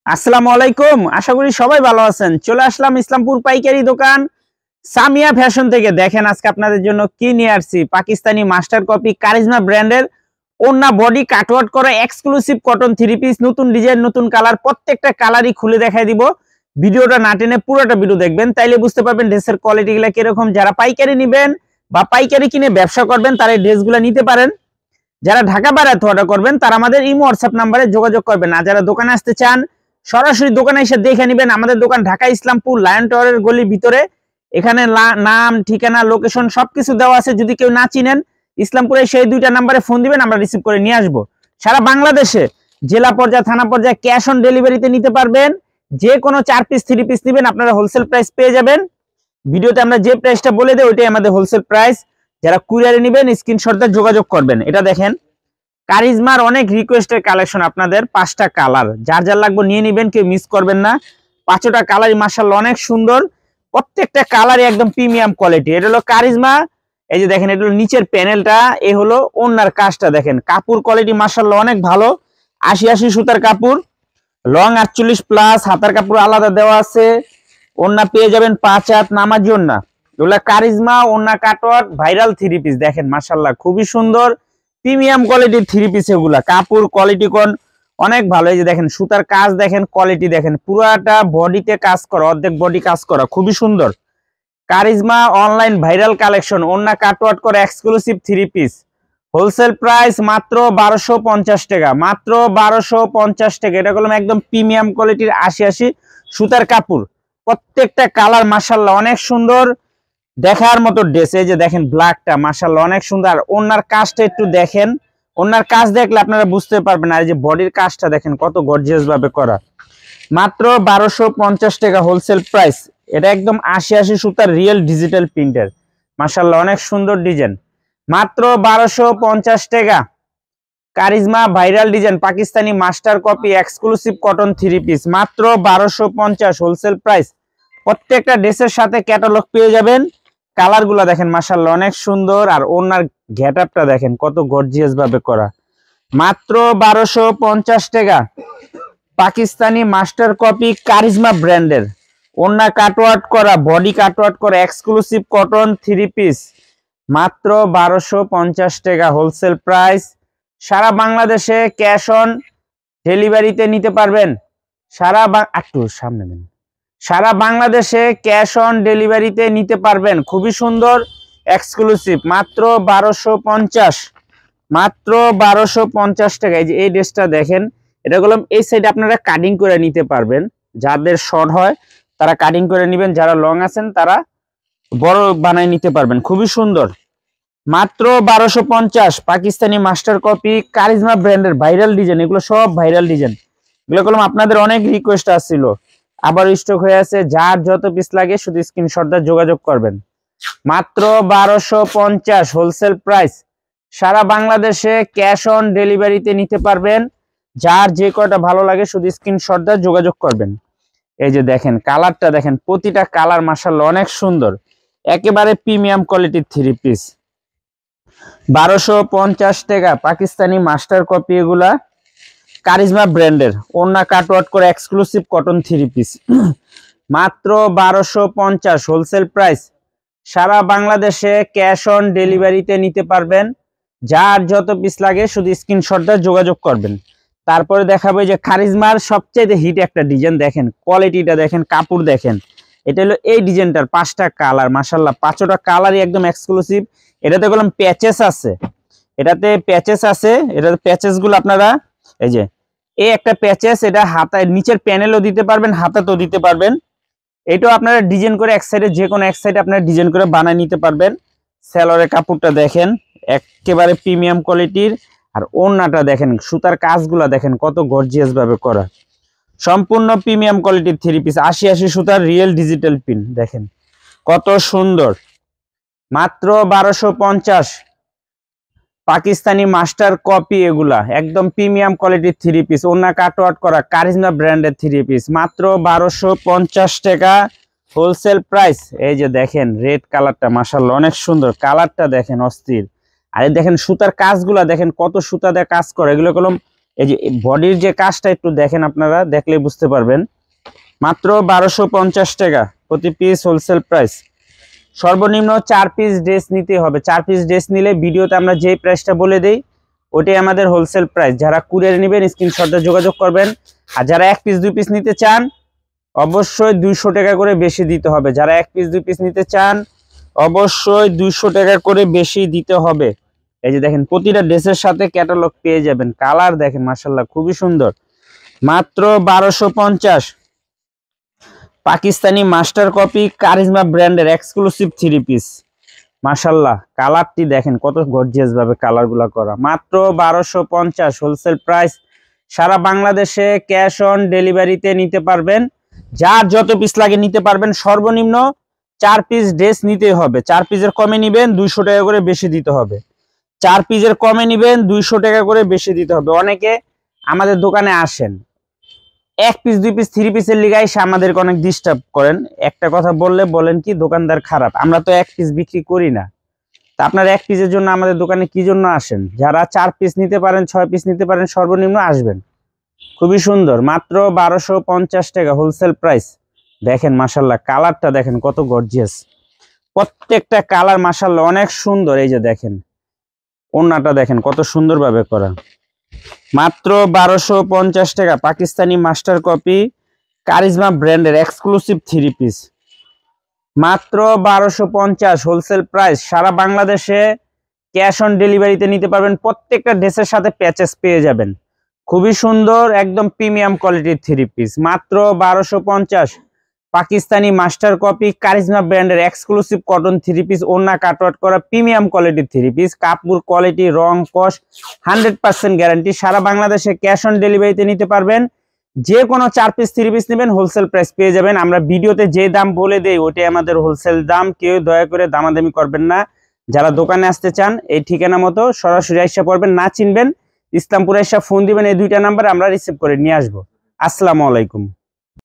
আসসালামু আলাইকুম। আশা করি সবাই ভালো আছেন। চলে আসলাম ইসলামপুর পাইকারি দোকান সামিয়া ফ্যাশন থেকে। দেখেন আজকে আপনাদের জন্য কি নিয়ে আসছি। পাকিস্তানি মাস্টার কপি কারিজমা ব্র্যান্ডের ওন্না বডি কাটওয়ার্ক করা এক্সক্লুসিভ কটন থ্রি পিস, নতুন ডিজাইন, নতুন কালার, প্রত্যেকটা কালারই খুলে দেখাই দিব। ভিডিওটা না টেনে পুরোটা ভিডিও দেখবেন, তাইলে বুঝতে পারবেন ড্রেসের কোয়ালিটিগুলো কিরকম। যারা পাইকারি নেবেন বা পাইকারি কিনে ব্যবসা করবেন তারা এই ড্রেসগুলো নিতে পারেন। যারা ঢাকা বাইরে অর্ডার করবেন তারা আমাদের ইমো হোয়াটসঅ্যাপ নাম্বারে যোগাযোগ করবেন। আর যারা দোকানে আসতে চান সরাসরি দোকানে এসে দেখে নেবেন। আমাদের দোকান ঢাকা ইসলামপুর লায়ন টাওয়ারের গলির ভিতরে। এখানে নাম, ঠিকানা, লোকেশন সবকিছু দেওয়া আছে। যদি কেউ না চিনেন ইসলামপুরে সেই দুইটা নাম্বারে ফোন দিবেন, আমরা রিসিভ করে নিয়ে আসবো। সারা বাংলাদেশে জেলা পর্যায়ে, থানা পর্যায়ে ক্যাশ অন ডেলিভারিতে নিতে পারবেন। যে কোনো 4 পিস 3 পিস নেবেন আপনারা হোলসেল প্রাইস পেয়ে যাবেন। ভিডিওতে আমরা যে প্রাইসটা বলে দেই ওইটাই আমাদের হোলসেল প্রাইস। যারা কুরিয়ারে নেবেন স্ক্রিনশট দিয়ে যোগাযোগ করবেন। এটা দেখেন কারিজমার অনেক রিকোয়েস্টের কালেকশন, আপনাদের 5টা কালার, যার যার লাগবে নিয়ে নেবেন, কেউ মিস করবেন না। 5টা কালারই মাশাআল্লাহ অনেক সুন্দর, প্রত্যেকটা কালারই একদম প্রিমিয়াম কোয়ালিটি। এটা হলো কারিজমা। এই যে দেখেন, এটা হলো নিচের প্যানেলটা, এ হলো ওন্নার কাজটা। দেখেন কাপড় কোয়ালিটি মাশাআল্লাহ অনেক ভালো। 80 সুতার কাপড়, লং 48 প্লাস, হাতার কাপড় আলাদা দেওয়া আছে। ওন্না পেয়ে যাবেন 5 হাত নামাজি ওন্না। এগুলা কারিজমা ওন্না কাটওয়ার্ক ভাইরাল থ্রি পিস। দেখেন মাশাআল্লাহ খুবই সুন্দর প্রিমিয়াম কোয়ালিটির থ্রি পিস। এগুলা কাপড় কোয়ালিটি কোন অনেক ভালো। এই যে দেখেন সুতার কাজ দেখেন, কোয়ালিটি দেখেন, পুরাটা বডিতে কাজ করা, অর্ধেক বডি কাজ করা, খুবই সুন্দর। কারিজমা অনলাইন ভাইরাল কালেকশন, ওন্না কাটওয়ার্ক করা exclusive three piece. Wholesale price মাত্র 1250 টাকা, মাত্র 1250 টাকা। এটা করলাম একদম প্রিমিয়াম কোয়ালিটির 80 সুতার কাপড়, প্রত্যেকটা কালার মাশাআল্লাহ অনেক সুন্দর, দেখার মতো ড্রেস। এই যে দেখেন ব্ল্যাকটা মাশাআল্লাহ অনেক সুন্দর। ওনার কাজটা একটু দেখেন, ওনার কাজ দেখলে আপনারা বুঝতে পারবেন। আর এই যে বডির কাজটা দেখেন কত গর্জিয়াস ভাবে করা। মাত্র 1250 টাকা হোলসেল প্রাইস। এটা একদম 80 সুতার রিয়েল ডিজিটাল প্রিন্টের, মাশাআল্লাহ অনেক সুন্দর ডিজাইন। মাত্র 1250 টাকা। Charisma viral design Pakistani master copy exclusive cotton three piece, মাত্র 1250 হোলসেল প্রাইস। প্রত্যেকটা ড্রেসের সাথে ক্যাটালগ পেয়ে যাবেন। কালার গুলা দেখেন মাশাআল্লাহ অনেক সুন্দর। আর ওনার গেটআপটা দেখেন কত গর্জিয়াস ভাবে করা। মাত্র 1250 টাকা। পাকিস্তানি মাস্টার কপি কারিজমা ব্র্যান্ডের ওন্না কাটওয়ার্ক করা, বডি কাটওয়ার্ক করা এক্সক্লুসিভ কটন থ্রি পিস, মাত্র 1250 টাকা হোলসেল প্রাইস। সারা বাংলাদেশে ক্যাশ অন ডেলিভারিতে নিতে পারবেন। একটু সামনে দেন। সারা বাংলাদেশে ক্যাশ অন ডেলিভারিতে নিতে পারবেন। খুবই সুন্দর এক্সক্লুসিভ, মাত্র 1250, মাত্র 1250 টাকা। এই যে এই ড্রেসটা দেখেন, এটা বললাম এই সাইডে আপনারা কাটিং করে নিতে পারবেন। যাদের শর্ট হয় তারা কাটিং করে নেবেন, যারা লং আছেন তারা বড় বানায় নিতে পারবেন। খুবই সুন্দর, মাত্র 1250। পাকিস্তানি মাস্টার কপি কারিজমা ব্র্যান্ডের ভাইরাল ডিজাইন, এগুলো সব ভাইরাল ডিজাইন। এগুলো করলাম আপনাদের অনেক রিকোয়েস্ট আসছিল, আবার স্টক হয়ে আছে। যার যত পিস লাগে শুধু স্ক্রিনশট দিয়ে যোগাযোগ করবেন। মাত্র 1250 হোলসেল প্রাইস। সারা বাংলাদেশে ক্যাশ অন ডেলিভারিতে নিতে পারবেন। যার যে কয়টা ভালো লাগে শুধু স্ক্রিনশট দিয়ে যোগাযোগ করবেন। এই যে দেখেন কালারটা দেখেন, প্রতিটা কালার মাশাআল্লাহ অনেক সুন্দর, একেবারে প্রিমিয়াম কোয়ালিটির থ্রি পিস। 1250 টাকা পাকিস্তানি মাস্টার কপি, এগুলা কারিজমা ব্র্যান্ডের ওন্না কাটওয়ার্ক করে এক্সক্লুসিভ কটন থ্রি পিস, মাত্র 1250 হোলসেল প্রাইস। সারা বাংলাদেশে ক্যাশ অন ডেলিভারিতে নিতে পারবেন। যার যত পিস লাগে শুধু স্ক্রিনশট দিয়ে যোগাযোগ করবেন। তারপরে দেখাবো যে কারিজমার সবচেয়ে হিট একটা ডিজাইন, দেখেন কোয়ালিটিটা দেখেন, কাপড় দেখেন। এটা হলো এই ডিজাইনটার 5টা কালার, মাশাআল্লাহ 5টা কালারই একদম এক্সক্লুসিভ। এটাতে বললাম প্যাচেস আছে, এটাতে প্যাচেস আছে। এটাতে প্যাচেস গুলো আপনারা এই যে এই একটা প্যাচেস, এটা হাতায় নিচের প্যানেলও দিতে পারবেন, হাতাতেও দিতে পারবেন। এটাও আপনারা ডিজাইন করে এক সাইডে, যে কোনো এক সাইডে আপনারা ডিজাইন করে বানিয়ে নিতে পারবেন। সেলরের কাপড়টা দেখেন একেবারে প্রিমিয়াম কোয়ালিটির। আর ওন্নাটা দেখেন, সুতার কাজগুলা দেখেন কত গর্জিয়াস ভাবে করা, সম্পূর্ণ প্রিমিয়াম কোয়ালিটির থ্রি পিস। 80 সুতার রিয়েল ডিজিটাল পিন, দেখেন কত সুন্দর। মাত্র 1250 পাকিস্তানি মাস্টার কপি, এগুলা একদম প্রিমিয়াম কোয়ালিটির থ্রি পিস, ওন্না কাটওয়ার্ক করা কারিজমা ব্র্যান্ডের থ্রি পিস, মাত্র 1250 টাকা হোলসেল প্রাইস। এই যে দেখেন রেড কালারটা মাশাআল্লাহ অনেক সুন্দর, কালারটা দেখেন অস্থির। আর দেখেন সুতার কাজগুলা দেখেন কত সুতা দিয়ে কাজ করে। এগুলো কলম এই যে বডির যে কাজটা একটু দেখেন, আপনারা দেখলে বুঝতে পারবেন। মাত্র 1250 টাকা প্রতি পিস হোলসেল প্রাইস। সর্বনিম্ন 4 পিস ড্রেস নিতে হবে। 4 পিস ড্রেস নিলে ভিডিওতে আমরা যে প্রাইসটা বলে দেই ওটাই আমাদের হোলসেল প্রাইস। যারা কুরিয়ারে নেবেন স্ক্রিনশটে যোগাযোগ করবেন। আর যারা 1 পিস 2 পিস নিতে চান অবশ্যই 200 টাকা করে বেশি দিতে হবে। যারা 1 পিস 2 পিস নিতে চান অবশ্যই 200 টাকা করে বেশি দিতে হবে। এই যে দেখেন প্রতিটা ড্রেসের সাথে ক্যাটালগ পেয়ে যাবেন। কালার দেখেন মাশাআল্লাহ খুবই সুন্দর। মাত্র 1250। পাকিস্তানি মাস্টার কপি কারিজমা ব্র্যান্ডের এক্সক্লুসিভ 3 পিস। মাশাআল্লাহ কালারটি দেখেন কত গর্জিয়াস ভাবে কালারগুলা করা। মাত্র 1250 হোলসেল প্রাইস। সারা বাংলাদেশে ক্যাশ অন ডেলিভারিতে নিতে পারবেন। যার যত পিস লাগে নিতে পারবেন। সর্বনিম্ন 4 পিস ড্রেস নিতে হবে। 4 পিসের কমে নিবেন 200 টাকা করে বেশি দিতে হবে। 4 পিসের কমে নিবেন 200 টাকা করে বেশি দিতে হবে। অনেকে আমাদের দোকানে আসেন 1 পিস 2 পিস 3 পিসের লিগে এসে আমাদেরকে অনেক ডিস্টার্ব করেন। একটা কথা বললে বলেন কি দোকানদার খারাপ। আমরা তো 1 পিস বিক্রি করি না। তা আপনারা 1 পিসের জন্য আমাদের দোকানে কি জন্য আসেন? যারা 4 পিস নিতে পারেন 6 পিস নিতে পারেন সর্বনিম্ন আসবেন। খুবই সুন্দর। মাত্র 1250 টাকা হোলসেল প্রাইস। দেখেন মাশাআল্লাহ কালারটা দেখেন কত গর্জিয়াস। প্রত্যেকটা কালার মাশাআল্লাহ অনেক সুন্দর। এই যে দেখেন ওন্নাটা দেখেন কত সুন্দরভাবে করা। মাত্র 1250 টাকা পাকিস্তানি মাস্টার কপি কারিজমা ব্র্যান্ডের এক্সক্লুসিভ 3 পিস। মাত্র 1250 হোলসেল প্রাইস। সারা বাংলাদেশে ক্যাশ অন ডেলিভারিতে নিতে পারবেন। প্রত্যেকটা ড্রেসের সাথে প্যাচেস পেয়ে যাবেন। খুবই সুন্দর একদম প্রিমিয়াম কোয়ালিটির 3 পিস। মাত্র 1250 পাকিস্তানি মাস্টার কপি কারিজমা ব্র্যান্ডের এক্সক্লুসিভ কটন 3 পিস। ওন্না কাটওয়ার্ক করা প্রিমিয়াম কোয়ালিটির 3 পিস। কাপড় কোয়ালিটি রং কস 100% গ্যারান্টি। সারা বাংলাদেশে ক্যাশ অন ডেলিভারিতে নিতে পারবেন। যে কোনো 4 পিস 3 পিস নেবেন হোলসেল প্রাইস পেয়ে যাবেন। আমরা ভিডিওতে যে দাম বলে দেই ওটাই আমাদের হোলসেল দাম। কেউ দয়া করে দামাদামি করবেন না। যারা দোকানে আসতে চান এই ঠিকানা মতো সরাসরি আইসা পড়বেন। না চিনবেন ইসলামপুর আইসা ফোন দিবেন। এই 2টা নাম্বার আমরা রিসিভ করে নিয়ে আসবো। আসসালামু আলাইকুম।